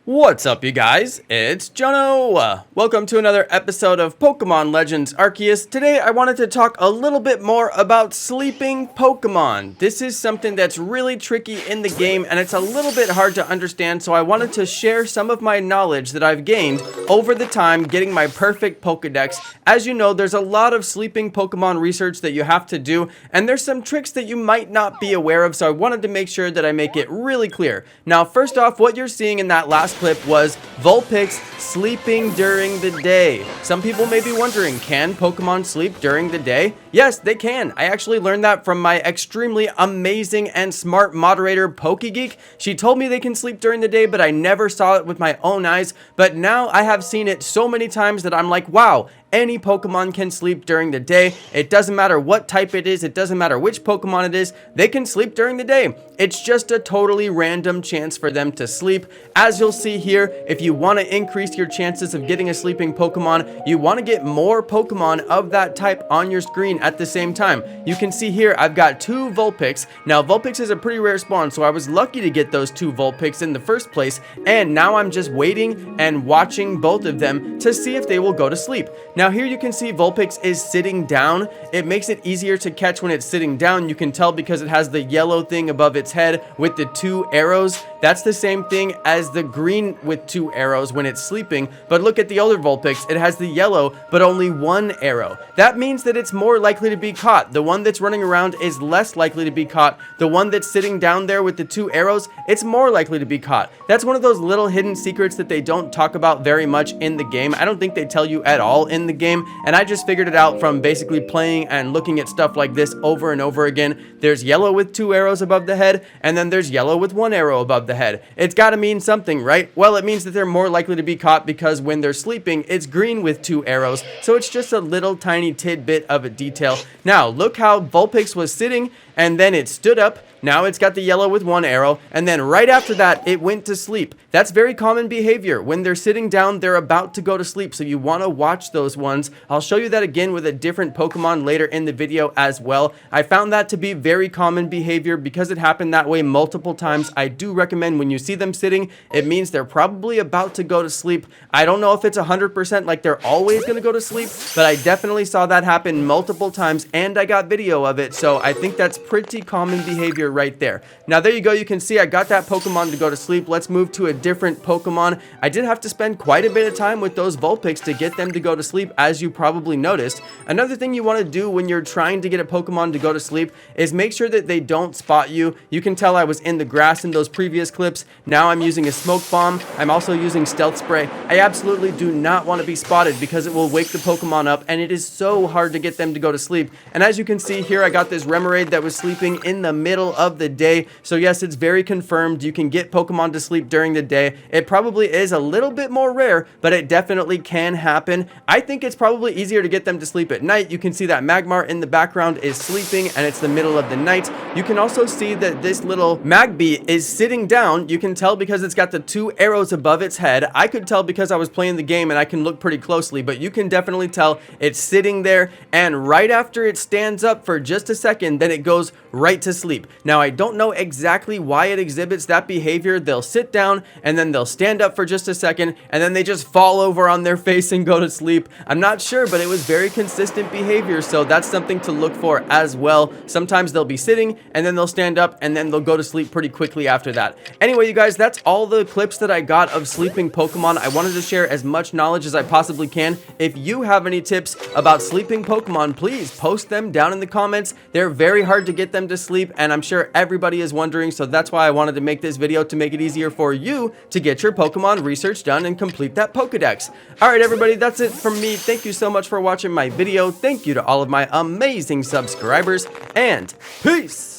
What's up, you guys? It's Jono. Welcome to another episode of Pokemon Legends Arceus. Today, I wanted to talk a little bit more about sleeping Pokemon. This is something that's really tricky in the game, and it's a little bit hard to understand, so I wanted to share some of my knowledge that I've gained over the time getting my perfect Pokedex. As you know, there's a lot of sleeping Pokemon research that you have to do, and there's some tricks that you might not be aware of, so I wanted to make sure that I make it really clear. Now, first off, what you're seeing in that last clip was Vulpix sleeping during the day. Some people may be wondering, can Pokemon sleep during the day? Yes, they can. I actually learned that from my extremely amazing and smart moderator, PokeGeek. She told me they can sleep during the day, but I never saw it with my own eyes. But now I have seen it so many times that I'm like, wow, any Pokemon can sleep during the day. It doesn't matter what type it is. It doesn't matter which Pokemon it is. They can sleep during the day. It's just a totally random chance for them to sleep. As you'll see here, if you want to increase your chances of getting a sleeping Pokemon, you want to get more Pokemon of that type on your screen at the same time. You can see here, I've got two Vulpix. Now, Vulpix is a pretty rare spawn, so I was lucky to get those two Vulpix in the first place. And now I'm just waiting and watching both of them to see if they will go to sleep. Now here you can see Vulpix is sitting down. It makes it easier to catch when it's sitting down. You can tell because it has the yellow thing above its head with the two arrows. That's the same thing as the green with two arrows when it's sleeping. But look at the other Vulpix. It has the yellow but only one arrow. That means that it's more likely to be caught. The one that's running around is less likely to be caught. The one that's sitting down there with the two arrows, it's more likely to be caught. That's one of those little hidden secrets that they don't talk about very much in the game. I don't think they tell you at all in the game, and I just figured it out from basically playing and looking at stuff like this over and over again. There's yellow with two arrows above the head, and then there's yellow with one arrow above the head. It's got to mean something, right? Well, it means that they're more likely to be caught because when they're sleeping, it's green with two arrows, so it's just a little tiny tidbit of a detail. Now, look how Vulpix was sitting, and then it stood up. Now it's got the yellow with one arrow, and then right after that, it went to sleep. That's very common behavior. When they're sitting down, they're about to go to sleep, so you want to watch those ones. I'll show you that again with a different Pokemon later in the video as well. I found that to be very common behavior because it happened that way multiple times. I do recommend when you see them sitting, it means they're probably about to go to sleep. I don't know if it's 100% like they're always going to go to sleep, but I definitely saw that happen multiple times, and I got video of it, so I think that's pretty common behavior right there. Now there you go, you can see I got that Pokemon to go to sleep. Let's move to a different Pokemon. I did have to spend quite a bit of time with those Vulpix to get them to go to sleep, as you probably noticed. Another thing you want to do when you're trying to get a Pokemon to go to sleep is make sure that they don't spot you. You can tell I was in the grass in those previous clips. Now I'm using a smoke bomb. I'm also using stealth spray. I absolutely do not want to be spotted because it will wake the Pokemon up, and it is so hard to get them to go to sleep. And as you can see here, I got this Remoraid that was sleeping in the middle of the day. So yes, it's very confirmed. You can get Pokemon to sleep during the day. It probably is a little bit more rare, but it definitely can happen. I think it's probably easier to get them to sleep at night. You can see that Magmar in the background is sleeping, and it's the middle of the night. You can also see that this little Magby is sitting down. You can tell because it's got the two arrows above its head. I could tell because I was playing the game and I can look pretty closely, but you can definitely tell it's sitting there, and right after it stands up for just a second, then it goes right to sleep. Now, I don't know exactly why it exhibits that behavior. They'll sit down and then they'll stand up for just a second, and then they just fall over on their face and go to sleep. I'm not sure, but it was very consistent behavior, so that's something to look for as well. Sometimes they'll be sitting and then they'll stand up and then they'll go to sleep pretty quickly after that. Anyway, you guys, that's all the clips that I got of sleeping Pokemon. I wanted to share as much knowledge as I possibly can. If you have any tips about sleeping Pokemon, please post them down in the comments. They're very hard to get them to sleep, and I'm sure everybody is wondering, so that's why I wanted to make this video, to make it easier for you to get your Pokemon research done and complete that Pokedex. Alright everybody, that's it from me. Thank you so much for watching my video. Thank you to all of my amazing subscribers, and peace!